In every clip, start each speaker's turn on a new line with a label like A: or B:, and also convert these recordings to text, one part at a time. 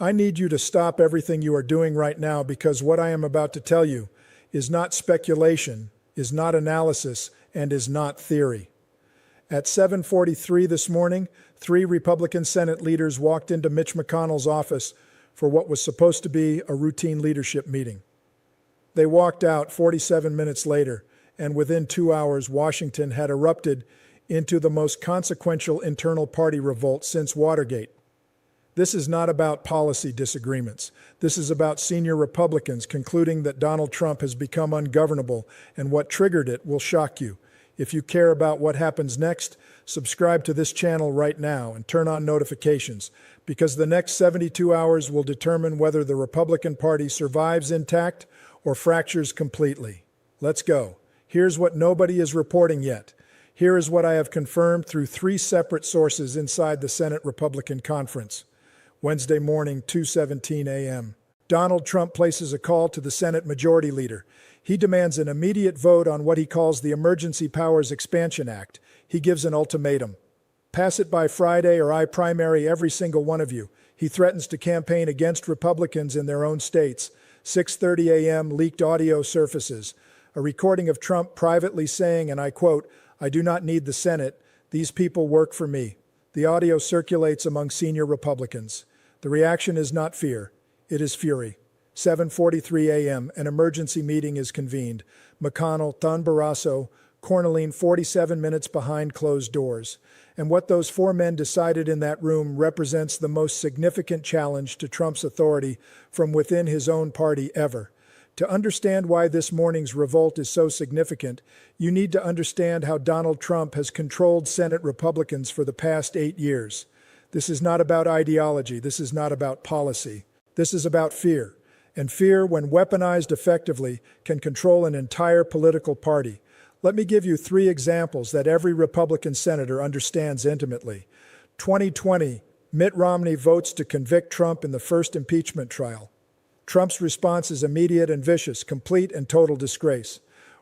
A: I need you to stop everything you are doing right now because what I am about to tell you is not speculation, is not analysis, and is not theory. At 7:43 this morning, 3 Republican Senate leaders walked into Mitch McConnell's office for what was supposed to be a routine leadership meeting. They walked out 47 minutes later, and within 2 hours, Washington had erupted into the most consequential internal party revolt since Watergate. This is not about policy disagreements. This is about senior Republicans concluding that Donald Trump has become ungovernable, and what triggered it will shock you. If you care about what happens next, subscribe to this channel right now and turn on notifications, because the next 72 hours will determine whether the Republican Party survives intact or fractures completely. Let's go. Here's what nobody is reporting yet. Here is what I have confirmed through 3 separate sources inside the Senate Republican Conference. Wednesday morning, 2:17 a.m. Donald Trump places a call to the Senate Majority Leader. He demands an immediate vote on what he calls the Emergency Powers Expansion Act. He gives an ultimatum. Pass it by Friday or I primary every single one of you. He threatens to campaign against Republicans in their own states. 6:30 a.m. leaked audio surfaces. A recording of Trump privately saying, and I quote, "I do not need the Senate. These people work for me." The audio circulates among senior Republicans. The reaction is not fear. It is fury. 7:43 a.m., an emergency meeting is convened. McConnell, Thun Barrasso, Corneline 47 minutes behind closed doors. And what those 4 men decided in that room represents the most significant challenge to Trump's authority from within his own party ever. To understand why this morning's revolt is so significant, you need to understand how Donald Trump has controlled Senate Republicans for the past 8 years. This is not about ideology. This is not about policy. This is about fear. And fear, when weaponized effectively, can control an entire political party. Let me give you 3 examples that every Republican senator understands intimately. 2020, Mitt Romney votes to convict Trump in the first impeachment trial. Trump's response is immediate and vicious, complete and total disgrace.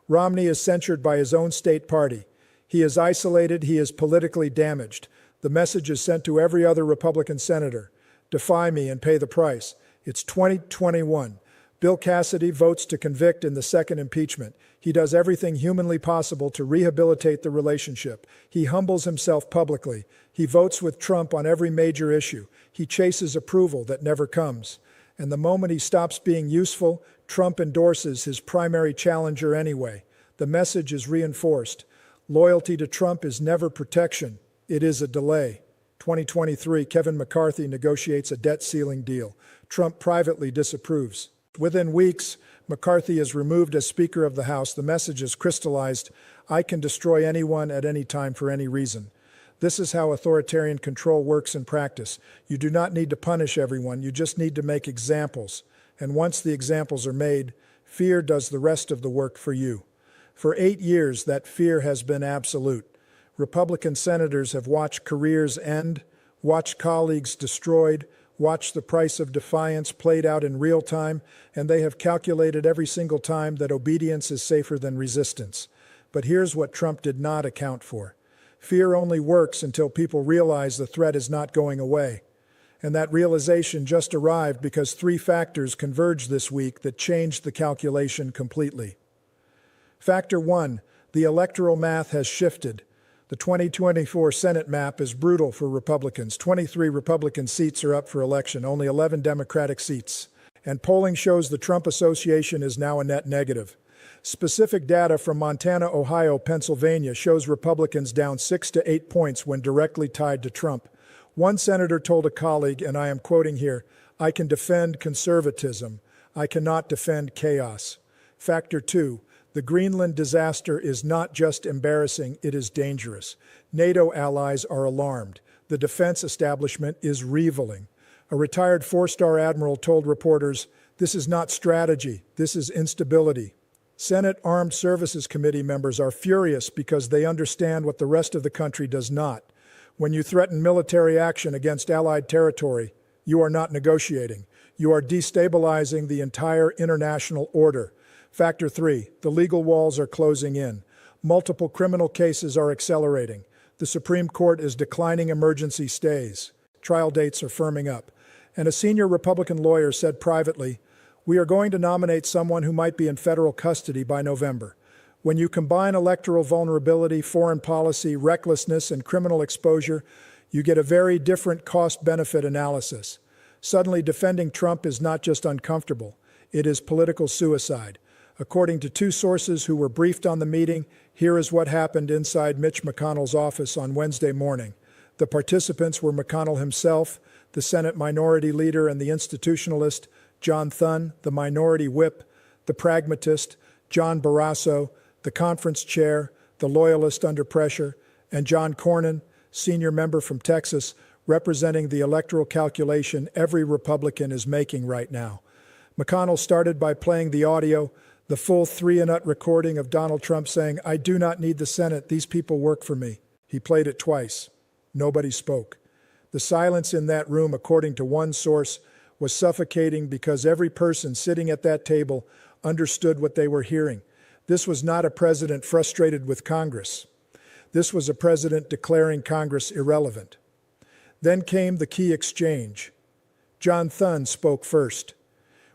A: Romney is censured by his own state party. He is isolated. He is politically damaged. The message is sent to every other Republican senator. Defy me and pay the price. It's 2021. Bill Cassidy votes to convict in the second impeachment. He does everything humanly possible to rehabilitate the relationship. He humbles himself publicly. He votes with Trump on every major issue. He chases approval that never comes. And the moment he stops being useful, Trump endorses his primary challenger anyway. The message is reinforced. Loyalty to Trump is never protection. It is a delay. 2023, Kevin McCarthy negotiates a debt ceiling deal. Trump privately disapproves. Within weeks, McCarthy is removed as Speaker of the House. The message is crystallized. I can destroy anyone at any time for any reason. This is how authoritarian control works in practice. You do not need to punish everyone. You just need to make examples. And once the examples are made, fear does the rest of the work for you. For 8 years, that fear has been absolute. Republican senators have watched careers end, watched colleagues destroyed, watched the price of defiance played out in real time, and they have calculated every single time that obedience is safer than resistance. But here's what Trump did not account for. Fear only works until people realize the threat is not going away. And that realization just arrived because 3 factors converged this week that changed the calculation completely. Factor 1, the electoral math has shifted. The 2024 Senate map is brutal for Republicans. 23 Republican seats are up for election, only 11 Democratic seats. And polling shows the Trump Association is now a net negative. Specific data from Montana, Ohio, Pennsylvania shows Republicans down 6 to 8 points when directly tied to Trump. One senator told a colleague, and I am quoting here, "I can defend conservatism. I cannot defend chaos." Factor 2, the Greenland disaster is not just embarrassing, it is dangerous. NATO allies are alarmed. The defense establishment is reveling. A retired 4-star admiral told reporters, "This is not strategy, this is instability." Senate Armed Services Committee members are furious because they understand what the rest of the country does not. When you threaten military action against allied territory, you are not negotiating. You are destabilizing the entire international order. Factor 3, the legal walls are closing in. Multiple criminal cases are accelerating. The Supreme Court is declining emergency stays. Trial dates are firming up. And a senior Republican lawyer said privately, "We are going to nominate someone who might be in federal custody by November." When you combine electoral vulnerability, foreign policy, recklessness, and criminal exposure, you get a very different cost-benefit analysis. Suddenly, defending Trump is not just uncomfortable, it is political suicide. According to two sources who were briefed on the meeting, here is what happened inside Mitch McConnell's office on Wednesday morning. The participants were McConnell himself, the Senate Minority Leader and the institutionalist, John Thune, the Minority Whip, the pragmatist, John Barrasso, the conference chair, the loyalist under pressure, and John Cornyn, senior member from Texas, representing the electoral calculation every Republican is making right now. McConnell started by playing the audio, the full 3-minute recording of Donald Trump saying, "I do not need the Senate, these people work for me." He played it twice. Nobody spoke. The silence in that room, according to one source, was suffocating because every person sitting at that table understood what they were hearing. This was not a president frustrated with Congress. This was a president declaring Congress irrelevant. Then came the key exchange. John Thune spoke first.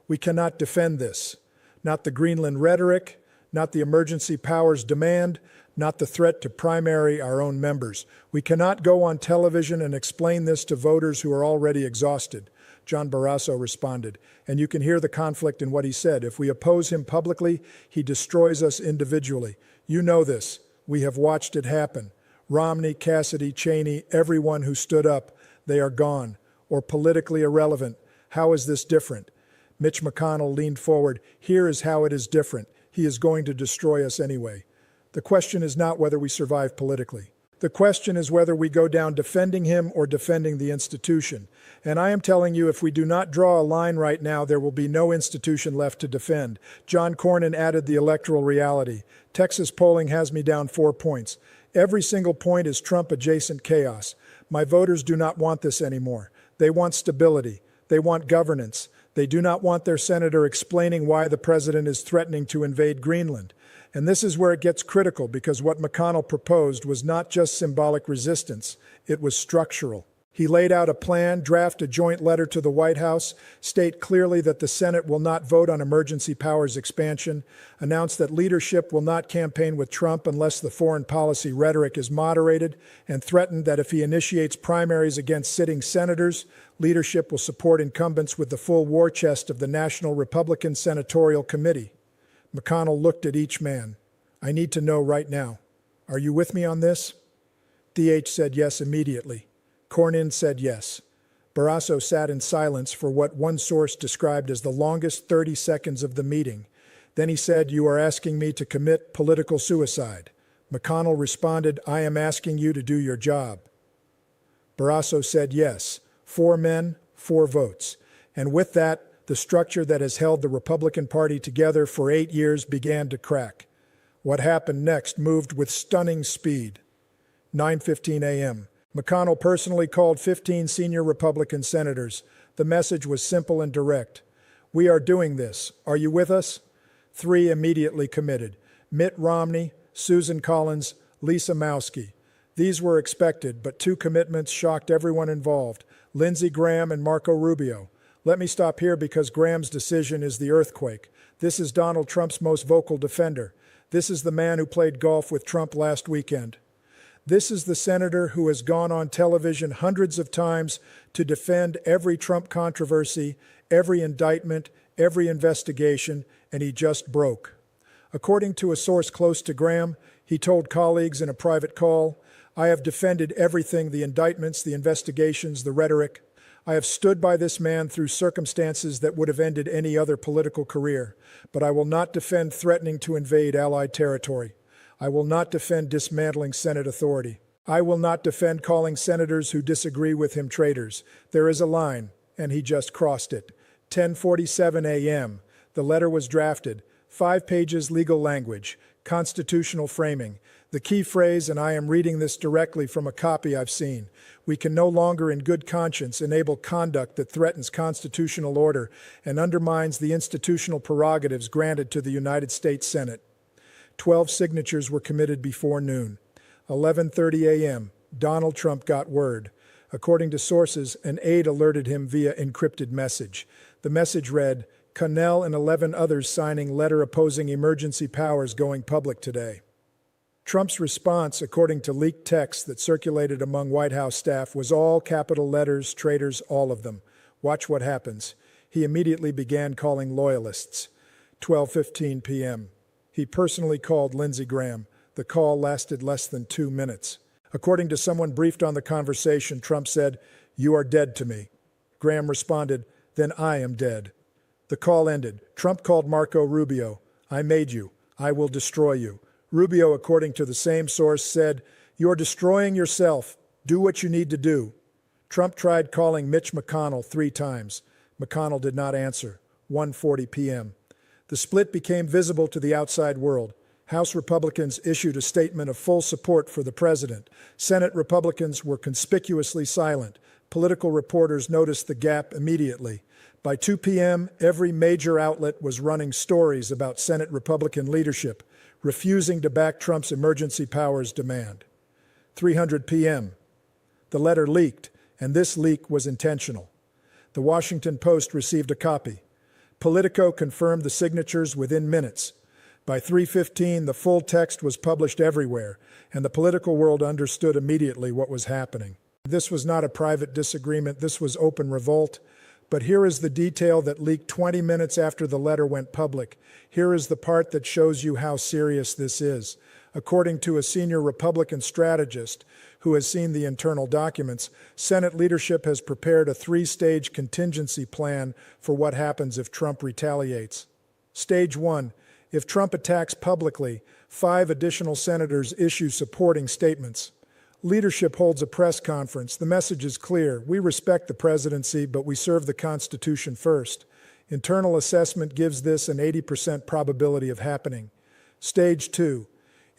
A: "We cannot defend this. Not the Greenland rhetoric, not the emergency powers demand, not the threat to primary our own members. We cannot go on television and explain this to voters who are already exhausted." John Barrasso responded, and you can hear the conflict in what he said. "If we oppose him publicly, he destroys us individually. You know this. We have watched it happen. Romney, Cassidy, Cheney, everyone who stood up, they are gone, or politically irrelevant. How is this different?" Mitch McConnell leaned forward. "Here is how it is different. He is going to destroy us anyway. The question is not whether we survive politically. The question is whether we go down defending him or defending the institution. And I am telling you, if we do not draw a line right now, there will be no institution left to defend." John Cornyn added the electoral reality. "Texas polling has me down 4 points. Every single point is Trump-adjacent chaos. My voters do not want this anymore. They want stability. They want governance. They do not want their senator explaining why the president is threatening to invade Greenland. And this is where it gets critical, because what McConnell proposed was not just symbolic resistance, it was structural. He laid out a plan, draft a joint letter to the White House, state clearly that the Senate will not vote on emergency powers expansion, announce that leadership will not campaign with Trump unless the foreign policy rhetoric is moderated, and threatened that if he initiates primaries against sitting senators, leadership will support incumbents with the full war chest of the National Republican Senatorial Committee. McConnell looked at each man. "I need to know right now. Are you with me on this?" DH said yes immediately. Cornyn said yes. Barrasso sat in silence for what one source described as the longest 30 seconds of the meeting. Then he said, "You are asking me to commit political suicide." McConnell responded, "I am asking you to do your job." Barrasso said yes. 4 men, 4 votes. And with that, the structure that has held the Republican Party together for 8 years began to crack. What happened next moved with stunning speed. 9:15 a.m. McConnell personally called 15 senior Republican senators. The message was simple and direct. "We are doing this. Are you with us?" 3 immediately committed. Mitt Romney, Susan Collins, Lisa Murkowski. These were expected, but 2 commitments shocked everyone involved. Lindsey Graham and Marco Rubio. Let me stop here because Graham's decision is the earthquake. This is Donald Trump's most vocal defender. This is the man who played golf with Trump last weekend. This is the senator who has gone on television hundreds of times to defend every Trump controversy, every indictment, every investigation, and he just broke. According to a source close to Graham, he told colleagues in a private call, "I have defended everything, the indictments, the investigations, the rhetoric. I have stood by this man through circumstances that would have ended any other political career, but I will not defend threatening to invade Allied territory. I will not defend dismantling Senate authority. I will not defend calling senators who disagree with him traitors. There is a line, and he just crossed it." 10:47 a.m. The letter was drafted. 5 pages legal language, constitutional framing. The key phrase, and I am reading this directly from a copy I've seen, "We can no longer in good conscience enable conduct that threatens constitutional order and undermines the institutional prerogatives granted to the United States Senate." 12 signatures were committed before noon. 11:30 a.m. Donald Trump got word. According to sources, an aide alerted him via encrypted message. The message read, "Connell and 11 others signing letter opposing emergency powers going public today." Trump's response, according to leaked texts that circulated among White House staff, was all capital letters, traitors, all of them. Watch what happens. He immediately began calling loyalists. 12:15 p.m. He personally called Lindsey Graham. The call lasted less than 2 minutes. According to someone briefed on the conversation, Trump said, "You are dead to me." Graham responded, "Then I am dead." The call ended. Trump called Marco Rubio. "I made you. I will destroy you." Rubio, according to the same source, said, "You're destroying yourself. Do what you need to do." Trump tried calling Mitch McConnell 3 times. McConnell did not answer. 1:40 p.m. The split became visible to the outside world. House Republicans issued a statement of full support for the president. Senate Republicans were conspicuously silent. Political reporters noticed the gap immediately. By 2 p.m., every major outlet was running stories about Senate Republican leadership, refusing to back Trump's emergency powers demand. 3:00 p.m. The letter leaked, and this leak was intentional. The Washington Post received a copy. Politico confirmed the signatures within minutes. By 3:15, the full text was published everywhere, and the political world understood immediately what was happening. This was not a private disagreement, this was open revolt. But here is the detail that leaked 20 minutes after the letter went public. Here is the part that shows you how serious this is. According to a senior Republican strategist who has seen the internal documents, Senate leadership has prepared a 3-stage contingency plan for what happens if Trump retaliates. Stage 1. If Trump attacks publicly, 5 additional senators issue supporting statements. Leadership holds a press conference. The message is clear. We respect the presidency, but we serve the Constitution first. Internal assessment gives this an 80% probability of happening. Stage 2.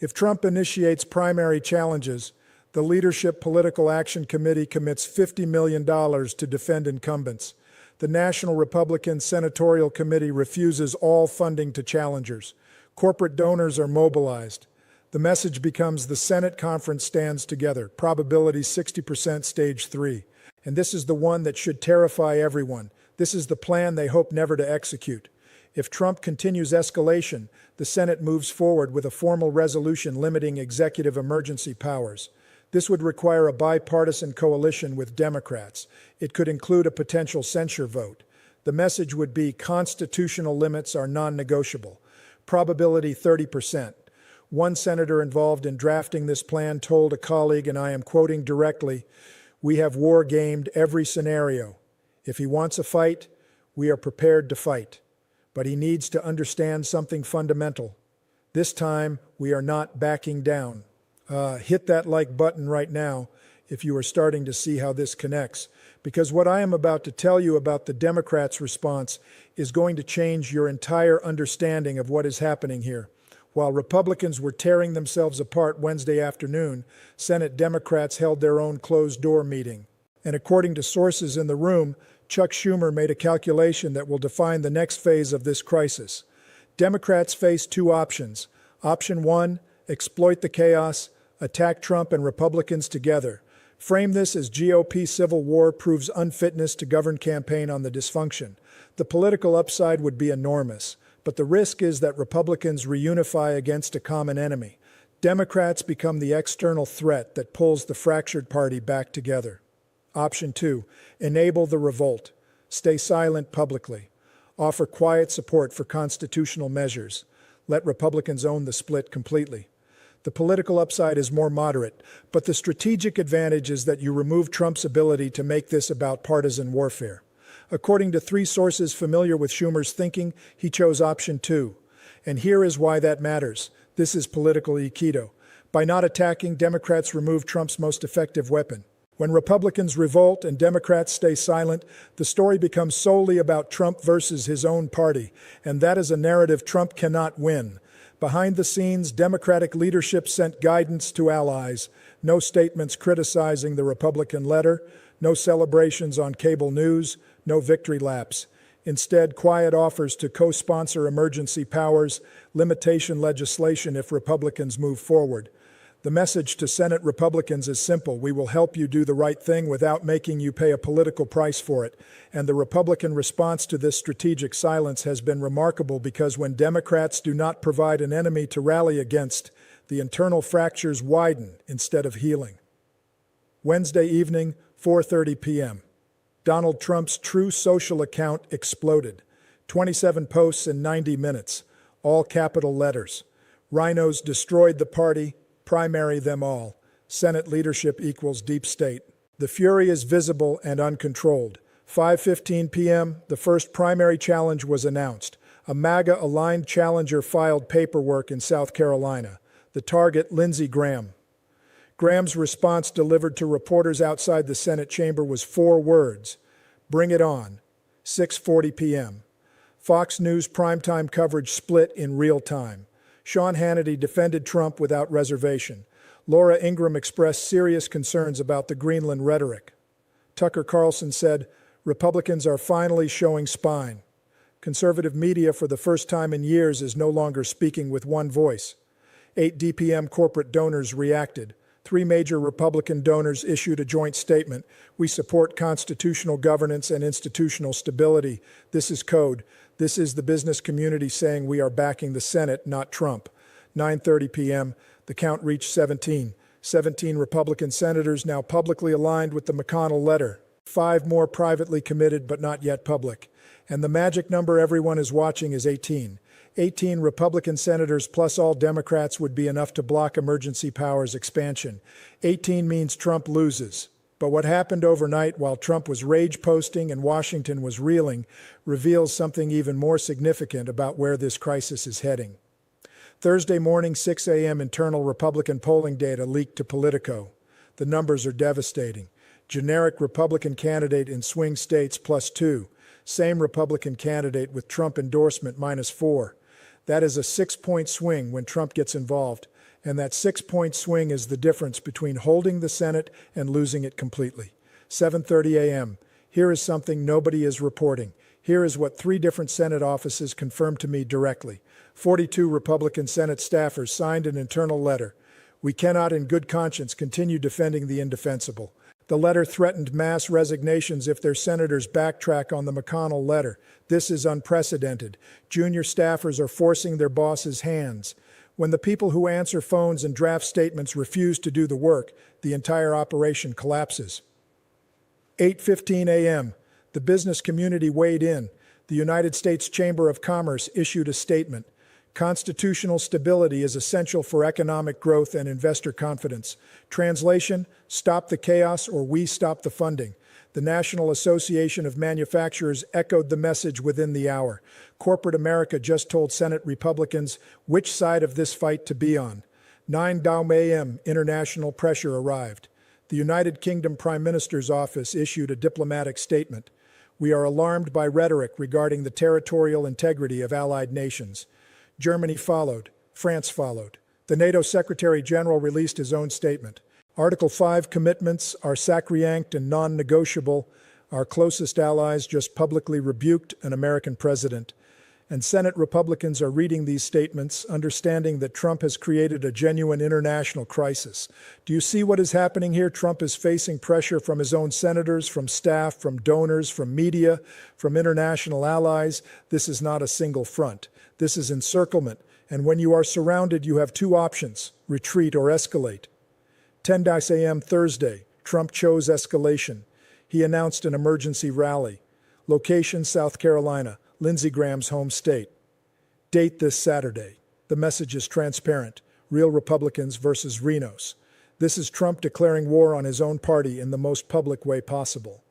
A: If Trump initiates primary challenges, the Leadership Political Action Committee commits $50 million to defend incumbents. The National Republican Senatorial Committee refuses all funding to challengers. Corporate donors are mobilized. The message becomes the Senate conference stands together. Probability 60%, stage 3. And this is the one that should terrify everyone. This is the plan they hope never to execute. If Trump continues escalation, the Senate moves forward with a formal resolution limiting executive emergency powers. This would require a bipartisan coalition with Democrats. It could include a potential censure vote. The message would be constitutional limits are non-negotiable. Probability 30%. One senator involved in drafting this plan told a colleague, and I am quoting directly, "We have war-gamed every scenario. If he wants a fight, we are prepared to fight. But he needs to understand something fundamental. This time, we are not backing down." Hit that like button right now if you are starting to see how this connects, because what I am about to tell you about the Democrats' response is going to change your entire understanding of what is happening here. While Republicans were tearing themselves apart Wednesday afternoon, Senate Democrats held their own closed-door meeting. And according to sources in the room, Chuck Schumer made a calculation that will define the next phase of this crisis. Democrats face 2 options. Option 1, exploit the chaos, attack Trump and Republicans together. Frame this as GOP civil war proves unfitness to govern campaign on the dysfunction. The political upside would be enormous, but the risk is that Republicans reunify against a common enemy. Democrats become the external threat that pulls the fractured party back together. Option 2, enable the revolt. Stay silent publicly. Offer quiet support for constitutional measures. Let Republicans own the split completely. The political upside is more moderate, but the strategic advantage is that you remove Trump's ability to make this about partisan warfare. According to 3 sources familiar with Schumer's thinking, he chose option 2. And here is why that matters. This is political aikido. By not attacking, Democrats remove Trump's most effective weapon. When Republicans revolt and Democrats stay silent, the story becomes solely about Trump versus his own party, and that is a narrative Trump cannot win. Behind the scenes, Democratic leadership sent guidance to allies. No statements criticizing the Republican letter, no celebrations on cable news, no victory laps. Instead, quiet offers to co-sponsor emergency powers, limitation legislation if Republicans move forward. The The message to Senate Republicans is simple: we will help you do the right thing without making you pay a political price for it. And the Republican response to this strategic silence has been remarkable, because when Democrats do not provide an enemy to rally against, the internal fractures widen instead of healing. Wednesday evening, 4:30 p.m. Donald Trump's True Social account exploded. 27 posts in 90 minutes, all capital letters. Rhinos destroyed the party, primary them all. Senate leadership equals deep state. The fury is visible and uncontrolled. 5:15 p.m., the first primary challenge was announced. A MAGA-aligned challenger filed paperwork in South Carolina. The target, Lindsey Graham. Graham's response delivered to reporters outside the Senate chamber was 4 words: "Bring it on." 6:40 p.m. Fox News primetime coverage split in real time. Sean Hannity defended Trump without reservation. Laura Ingraham expressed serious concerns about the Greenland rhetoric. Tucker Carlson said, "Republicans are finally showing spine." Conservative media, for the first time in years, is no longer speaking with one voice. 8 p.m. corporate donors reacted. 3 major Republican donors issued a joint statement. "We support constitutional governance and institutional stability. This is code. This is the business community saying we are backing the Senate, not Trump." 9:30 p.m., the count reached 17. 17 Republican senators now publicly aligned with the McConnell letter. 5 more privately committed but not yet public. And the magic number everyone is watching is 18. 18 Republican senators plus all Democrats would be enough to block emergency powers expansion. 18 means Trump loses. But what happened overnight while Trump was rage posting and Washington was reeling reveals something even more significant about where this crisis is heading. Thursday morning, 6 a.m., internal Republican polling data leaked to Politico. The numbers are devastating. Generic Republican candidate in swing states +2. Same Republican candidate with Trump endorsement -4. That is a 6-point swing when Trump gets involved. And that 6-point swing is the difference between holding the Senate and losing it completely. 7:30 a.m. Here is something nobody is reporting. Here is what 3 different Senate offices confirmed to me directly. 42 Republican Senate staffers signed an internal letter. "We cannot in good conscience continue defending the indefensible." The letter threatened mass resignations if their senators backtrack on the McConnell letter. This is unprecedented. Junior staffers are forcing their bosses' hands. When the people who answer phones and draft statements refuse to do the work, the entire operation collapses. 8:15 a.m. The business community weighed in. The United States Chamber of Commerce issued a statement. Constitutional stability is essential for economic growth and investor confidence. Translation: stop the chaos or we stop the funding. The National Association of Manufacturers echoed the message within the hour. Corporate America just told Senate Republicans which side of this fight to be on. 9 a.m., international pressure arrived. The United Kingdom Prime Minister's office issued a diplomatic statement. "We are alarmed by rhetoric regarding the territorial integrity of allied nations." Germany followed. France followed. The NATO Secretary General released his own statement. Article 5 commitments are sacrosanct and non-negotiable. Our closest allies just publicly rebuked an American president. And Senate Republicans are reading these statements, understanding that Trump has created a genuine international crisis. Do you see what is happening here? Trump is facing pressure from his own senators, from staff, from donors, from media, from international allies. This is not a single front. This is encirclement. And when you are surrounded, you have 2 options: retreat or escalate. 10 a.m. Thursday, Trump chose escalation. He announced an emergency rally. Location: South Carolina, Lindsey Graham's home state. Date: this Saturday. The message is transparent: real Republicans versus Rhinos. This is Trump declaring war on his own party in the most public way possible.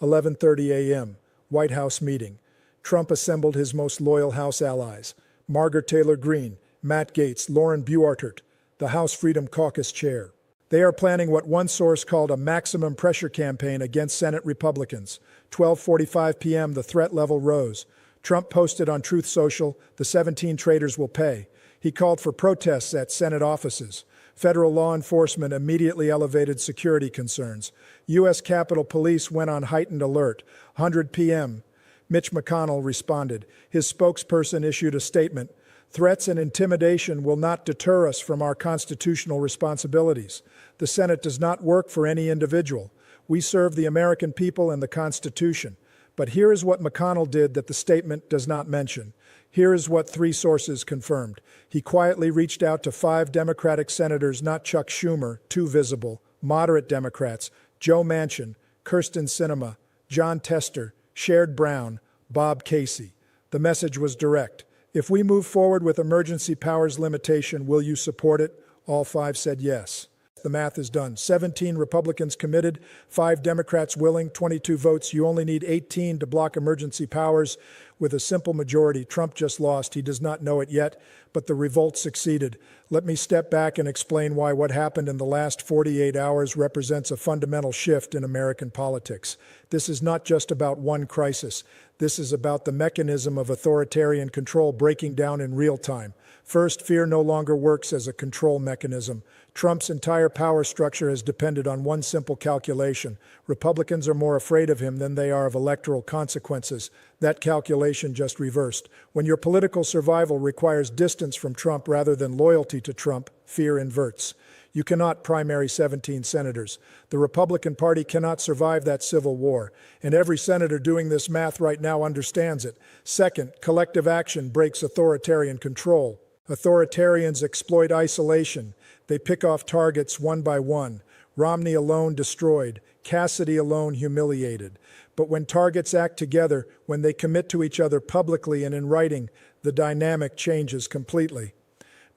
A: 11:30 a.m., White House meeting. Trump assembled his most loyal House allies: Margaret Taylor Greene, Matt Gaetz, Lauren Buartert, the House Freedom Caucus chair. They are planning what one source called a maximum pressure campaign against Senate Republicans. 12:45 p.m., the threat level rose. Trump posted on Truth Social, "The 17 traitors will pay." He called for protests at Senate offices. Federal law enforcement immediately elevated security concerns. U.S. Capitol Police went on heightened alert. 100 p.m., Mitch McConnell responded. His spokesperson issued a statement. Threats and intimidation will not deter us from our constitutional responsibilities. The Senate does not work for any individual. We serve the American people and the Constitution. But here is what McConnell did that the statement does not mention. Here is what 3 sources confirmed. He quietly reached out to 5 Democratic senators, not Chuck Schumer, too visible, moderate Democrats, Joe Manchin, Kirsten Sinema, John Tester, Sherrod Brown, Bob Casey. The message was direct. If we move forward with emergency powers limitation, will you support it? All 5 said yes. The math is done. 17 Republicans committed, 5 Democrats willing, 22 votes. You only need 18 to block emergency powers. With a simple majority, Trump just lost. He does not know it yet, but the revolt succeeded. Let me step back and explain why what happened in the last 48 hours represents a fundamental shift in American politics. This is not just about one crisis. This is about the mechanism of authoritarian control breaking down in real time. First, fear no longer works as a control mechanism. Trump's entire power structure has depended on one simple calculation. Republicans are more afraid of him than they are of electoral consequences. That calculation just reversed. When your political survival requires distance from Trump rather than loyalty to Trump, fear inverts. You cannot primary 17 senators. The Republican Party cannot survive that civil war, and every senator doing this math right now understands it. Second, collective action breaks authoritarian control. Authoritarians exploit isolation. They pick off targets one by one. Romney alone destroyed, Cassidy alone humiliated. But when targets act together, when they commit to each other publicly and in writing, the dynamic changes completely.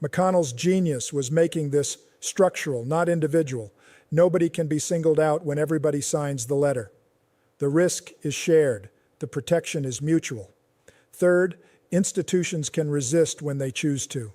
A: McConnell's genius was making this structural, not individual. Nobody can be singled out when everybody signs the letter. The risk is shared. The protection is mutual. Third, institutions can resist when they choose to.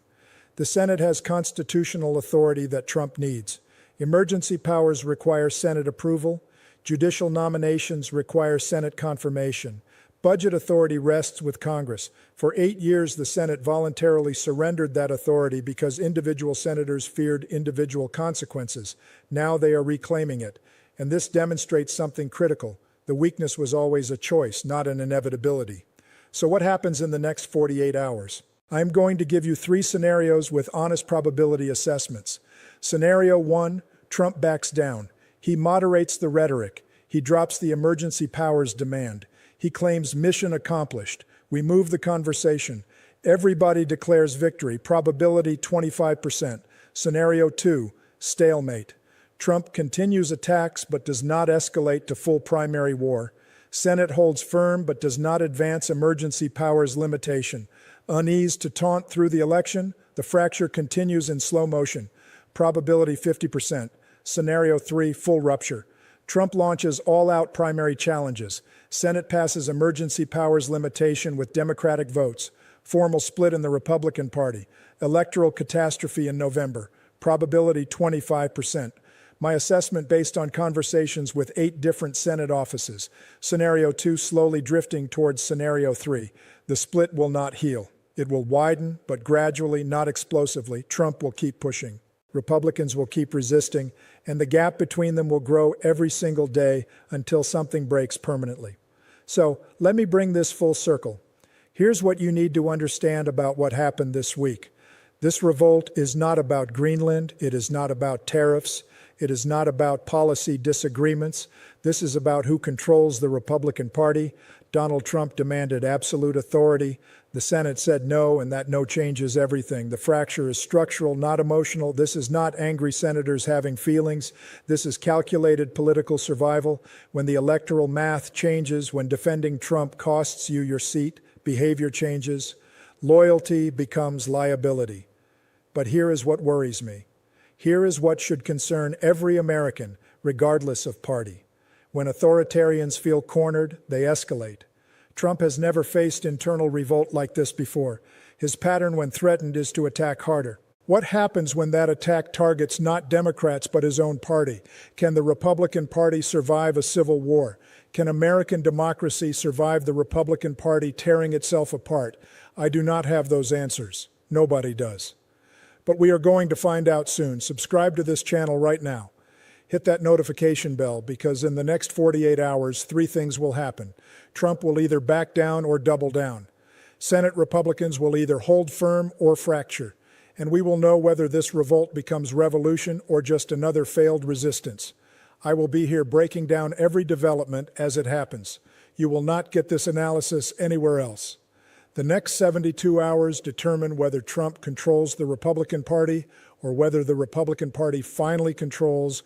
A: The Senate has constitutional authority that Trump needs. Emergency powers require Senate approval. Judicial nominations require Senate confirmation. Budget authority rests with Congress. For 8 years, the Senate voluntarily surrendered that authority because individual senators feared individual consequences. Now they are reclaiming it. And this demonstrates something critical. The weakness was always a choice, not an inevitability. So what happens in the next 48 hours? I'm going to give you 3 scenarios with honest probability assessments. Scenario 1, Trump backs down. He moderates the rhetoric. He drops the emergency powers demand. He claims mission accomplished. We move the conversation. Everybody declares victory. Probability 25%. Scenario 2, stalemate. Trump continues attacks but does not escalate to full primary war. Senate holds firm but does not advance emergency powers limitation. Uneased to taunt through the election, the fracture continues in slow motion. Probability 50%. Scenario 3, full rupture. Trump launches all-out primary challenges. Senate passes emergency powers limitation with Democratic votes. Formal split in the Republican Party. Electoral catastrophe in November. Probability 25%. My assessment based on conversations with 8 different Senate offices. Scenario 2 slowly drifting towards Scenario 3. The split will not heal. It will widen, but gradually, not explosively. Trump will keep pushing. Republicans will keep resisting, and the gap between them will grow every single day until something breaks permanently. So let me bring this full circle. Here's what you need to understand about what happened this week. This revolt is not about Greenland. It is not about tariffs. It is not about policy disagreements. This is about who controls the Republican Party. Donald Trump demanded absolute authority. The Senate said no, and that no changes everything. The fracture is structural, not emotional. This is not angry senators having feelings. This is calculated political survival. When the electoral math changes, when defending Trump costs you your seat, behavior changes. Loyalty becomes liability. But here is what worries me. Here is what should concern every American, regardless of party. When authoritarians feel cornered, they escalate. Trump has never faced internal revolt like this before. His pattern when threatened is to attack harder. What happens when that attack targets not Democrats but his own party? Can the Republican Party survive a civil war? Can American democracy survive the Republican Party tearing itself apart? I do not have those answers. Nobody does. But we are going to find out soon. Subscribe to this channel right now. Hit that notification bell because in the next 48 hours, 3 things will happen. Trump will either back down or double down. Senate Republicans will either hold firm or fracture, and we will know whether this revolt becomes revolution or just another failed resistance. I will be here breaking down every development as it happens. You will not get this analysis anywhere else. The next 72 hours determine whether Trump controls the Republican Party or whether the Republican Party finally controls